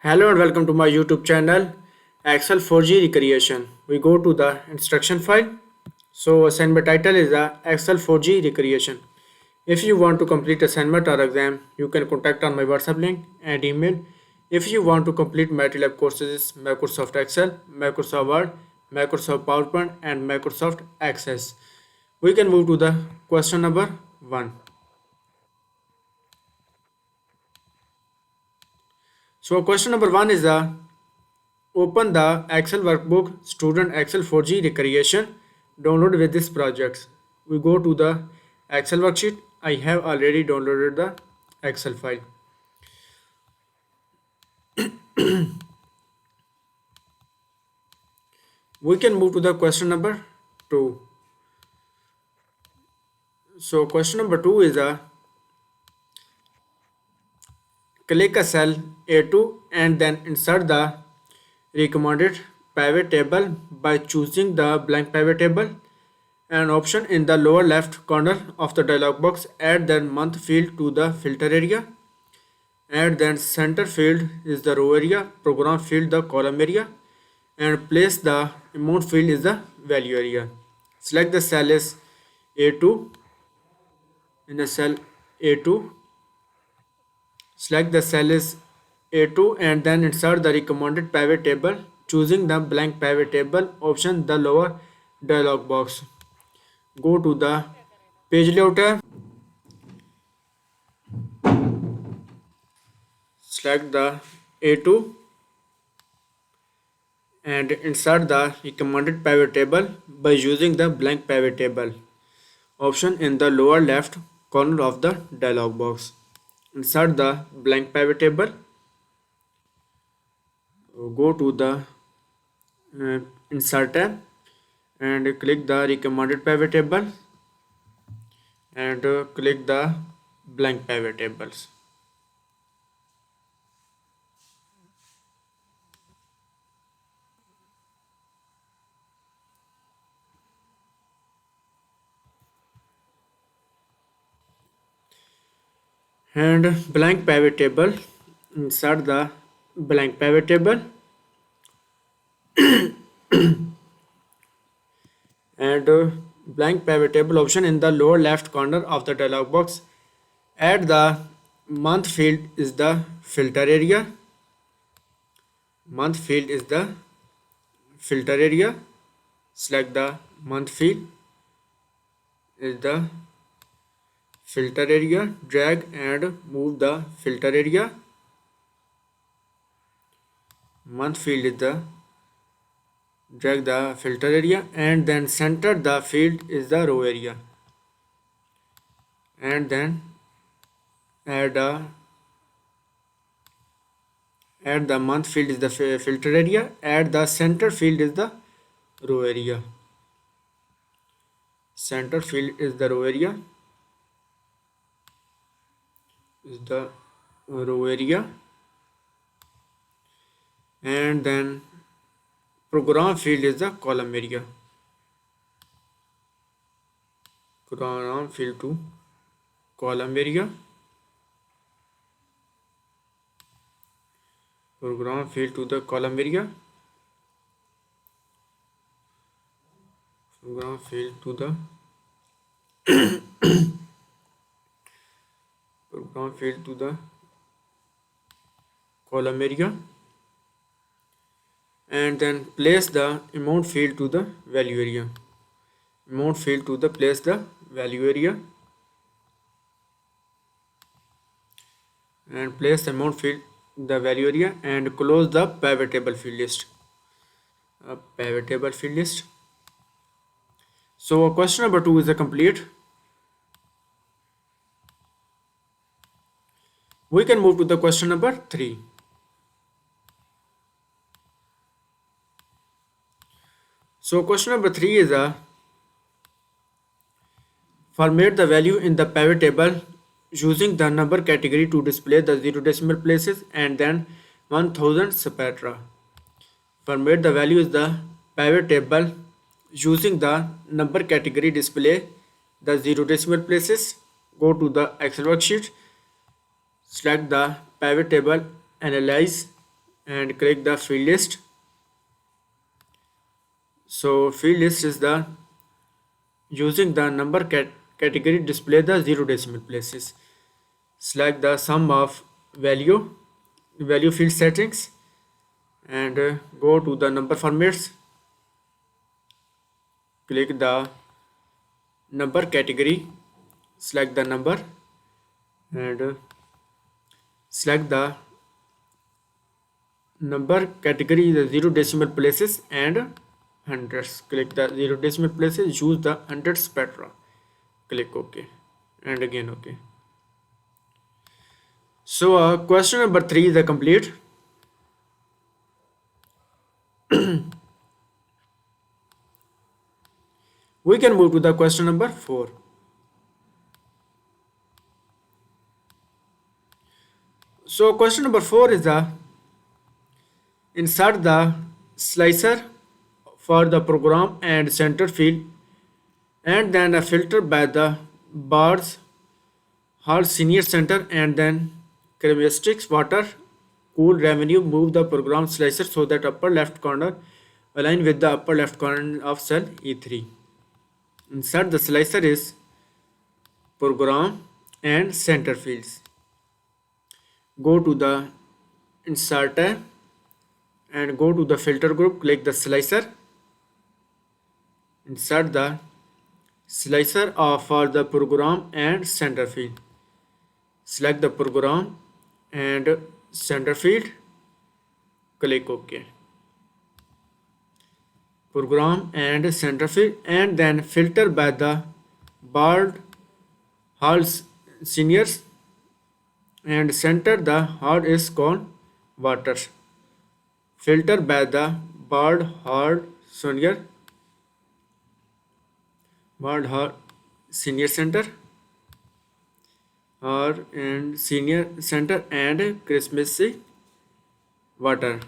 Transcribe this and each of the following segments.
Hello and welcome to my YouTube channel Excel 4G Recreation. We go to the instruction file. So assignment title is the Excel 4G Recreation. If you want to complete assignment or exam, you can contact on my WhatsApp link and email. If you want to complete MylTLab courses, Microsoft Excel, Microsoft Word, Microsoft PowerPoint and Microsoft Access. We can move to the question number 1. So question number 1 is the open the Excel workbook student Excel 4G recreation download with this project. We go to the Excel worksheet. I have already downloaded the Excel file. We can move to the question number 2. So question number 2 is a click a cell A2 and then insert the recommended pivot table by choosing the blank pivot table. An option in the lower left corner of the dialog box. Add the month field to the filter area. Add then center field is the row area, program field the column area, and place the amount field is the value area. Select the cell as A2 in the cell A2. Select the cell as A2 and then insert the recommended pivot table choosing the blank pivot table option the lower dialog box. Go to the page layout tab. Select the A2 and insert the recommended pivot table by using the blank pivot table option in the lower left corner of the dialog box. Insert the blank pivot table. Go to the insert tab and click the recommended pivot table and click the blank pivot tables. And blank pivot table, insert the blank pivot table and blank pivot table option in the lower left corner of the dialog box. Add the month field is the filter area. Month field is the filter area. Select the month field is the filter area. Drag and move the filter area. Month field is the drag the filter area and then center the field is the row area and then add the month field is the filter area. Add the center field is the row area. Center field is the row area and then program field is the column area. Program field to column area. Program field to the column area. Program field to the program field to the column area and then place the amount field to the value area. Amount field to the place the value area and place the amount field the value area and close the pivot table field list. Pivot table field list. So question number 2 is a complete. We can move to the question number 3. So question number 3 is a format the value in the pivot table using the number category to display the 0 decimal places and then 1000 spectra. Format the value is the pivot table using the number category display the 0 decimal places. Go to the Excel worksheet. Select the pivot table, analyze and click the field list. So field list is the using the number category display the 0 decimal places. Select the sum of value field settings, and go to the number formats. Click the number category, select the number, and select the number category the 0 decimal places and hundreds. Click the 0 decimal places, use the hundreds pattern. Click OK, and again OK. So question number 3 is complete. We can move to the question number 4. So question number 4 is insert the slicer for the program and center field, and then a filter by the bars hard senior center, and then characteristics water cool revenue. Move the program slicer so that upper left corner align with the upper left corner of cell E3. Insert the slicer is program and center fields. Go to the insert tab and go to the filter group. Click the slicer. Insert the slicer for the program and center field. Select the program and center field. Click OK. Program and center field, and then filter by the barred hard seniors, and center the hard is called water. Filter by the barred hard senior, barred hard senior center, or and senior center, and Christmassy water,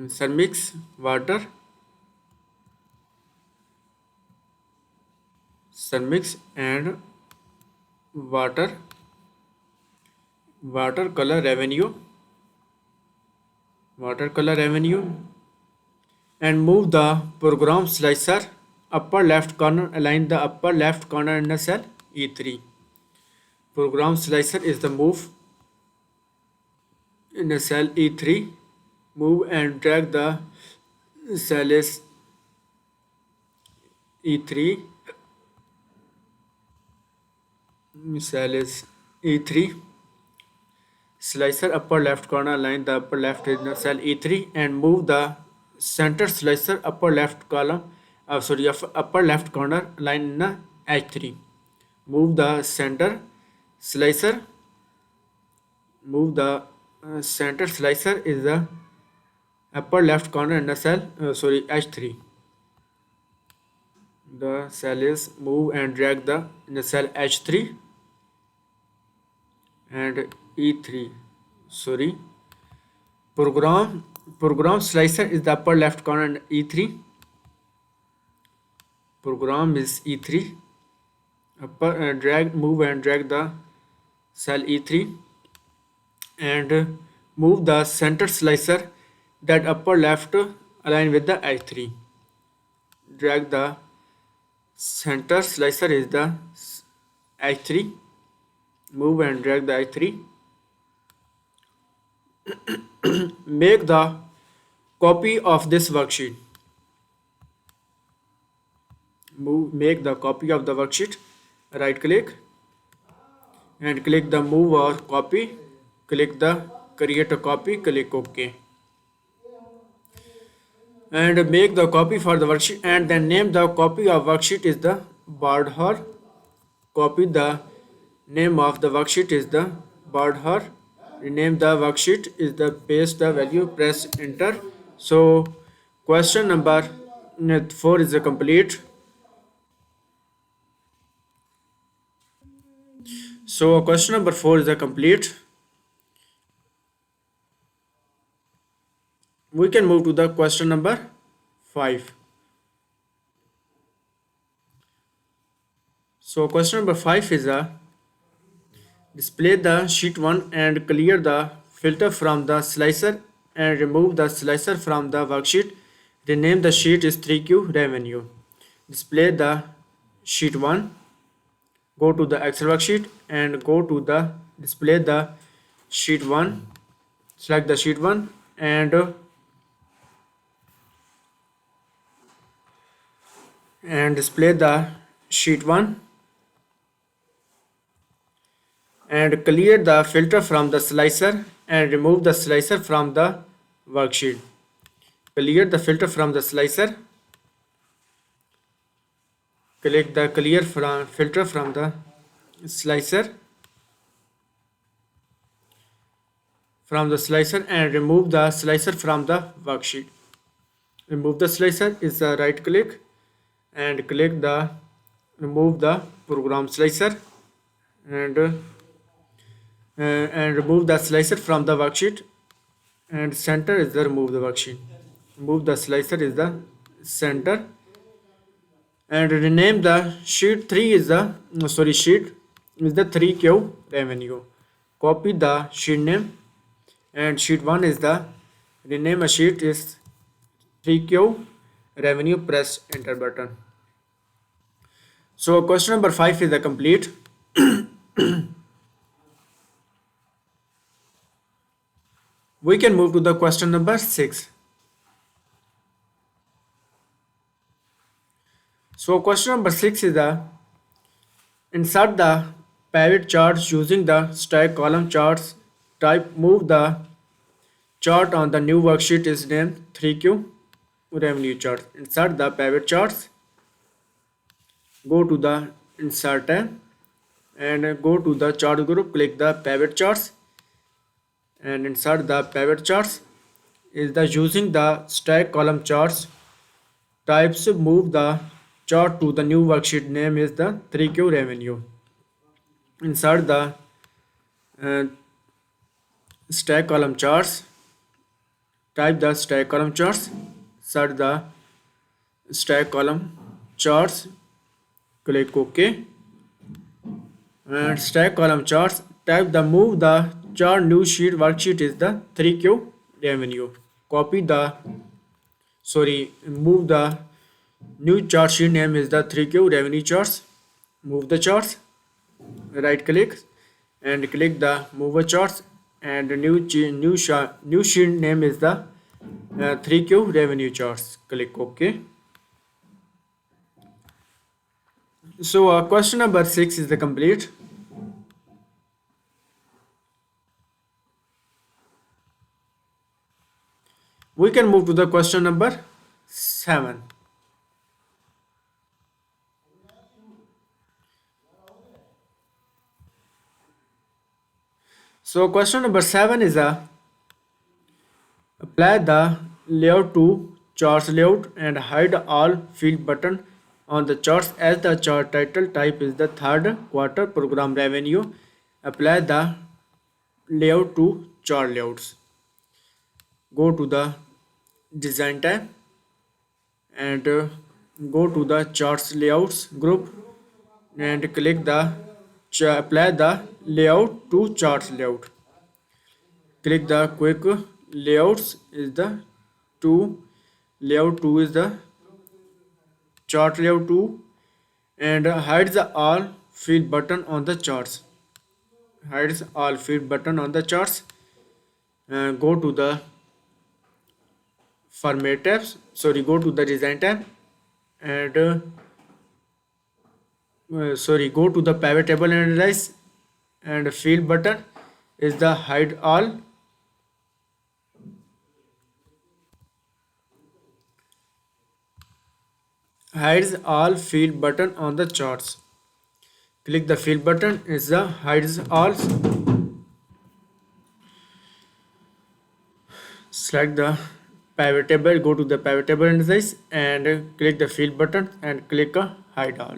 cermix water, cermix and water, watercolor avenue, and move the program slicer upper left corner, align the upper left corner in the cell E3. Program slicer is the move in the cell E3. Move and drag the cell is E3. Cell is E3. Slicer upper left corner, align the upper left in the cell E3, and move the center slicer upper left column, upper left corner, line in the H3. Move the center slicer. Move the center slicer is the upper left corner in the cell H3. The cell is move and drag the in the cell H3 and E3. Program slicer is the upper left corner in E3. Program is E3. Upper drag, move and drag the cell E3, and move the center slicer that upper left align with the H3. Drag the center slicer is the H3. Move and drag the H3. Make the copy of this worksheet. Make the copy of the worksheet. Right click and click the move or copy. Click the create a copy. Click OK. And make the copy for the worksheet, and then name the copy of worksheet is the barred hard. Copy the name of the worksheet is the barred hard. Rename the worksheet is the paste the value, press enter. So question number 4 is complete. So question number 4 is complete. We can move to the question number 5. So question number 5 is display the sheet 1 and clear the filter from the slicer and remove the slicer from the worksheet. Rename the sheet is 3Q revenue. Display the sheet 1. Go to the Excel worksheet and go to the display the sheet 1. Select the sheet 1 and display the sheet 1 and clear the filter from the slicer and remove the slicer from the worksheet. Clear the filter from the slicer. Click the clear from filter from the slicer and remove the slicer from the worksheet. Remove the slicer is the right click and click the remove the program slicer and remove the slicer from the worksheet and center is the remove the worksheet. Remove the slicer is the center and rename the sheet 3 is the sheet is the 3Q revenue. Copy the sheet name and sheet 1 is the rename a sheet is 3Q revenue. Press enter button. So question number 5 is the complete. We can move to the question number 6. So question number 6 is the insert the pivot charts using the stack column charts type. Move the chart on the new worksheet is named 3Q revenue chart. Insert the pivot charts. Go to the insert tab and go to the chart group. Click the pivot charts and insert the pivot charts. Is the using the stack column charts types. Move the chart to the new worksheet name is the 3Q revenue. Insert the uh, stack column charts. Type the stack column charts. Insert the stack column charts. Click OK and stack column charts. Type the move the chart new sheet worksheet is the 3Q revenue. Copy the move the new chart sheet name is the 3Q revenue charts. Move the charts. Right click and click the move charts and new sheet name is the 3Q revenue charts. Click OK. So question number 6 is the complete. We can move to the question number 7. So question number 7 is apply the layout to charts layout and hide all field button on the charts as the chart title type is the third quarter program revenue. Apply the layout to chart layouts. Go to the design tab and go to the charts layouts group and click the apply the layout to charts layout. Click the quick layouts is the layout 2 is the chart layout 2 and hides the all field button on the charts. Hides all field button on the charts. Go to the format tabs. Go to the design tab and go to the pivot table analyze and field button is the hide all. Hides all field button on the charts. Click the field button is the hides all. Select the pivot table, go to the pivot table analyze and click the field button and click hide all.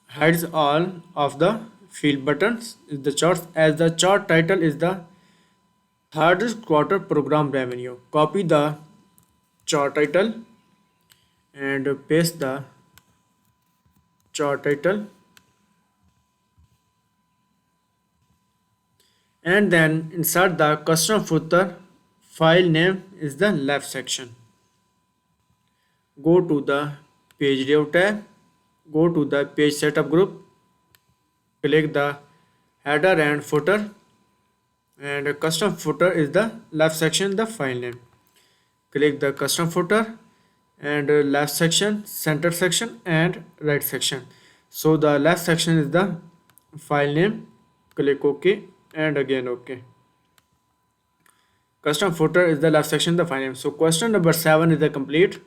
Hides all of the field buttons is the charts as the chart title is the third quarter program revenue. Copy the chart title and paste the chart title and then insert the custom footer. File name is the left section. Go to the page layout tab, go to the page setup group, click the header and footer, and custom footer is the left section, the file name. Click the custom footer and left section, center section and right section. So the left section is the file name. Click OK and again OK. Custom footer is the left section, the file name. So question number 7 is the complete.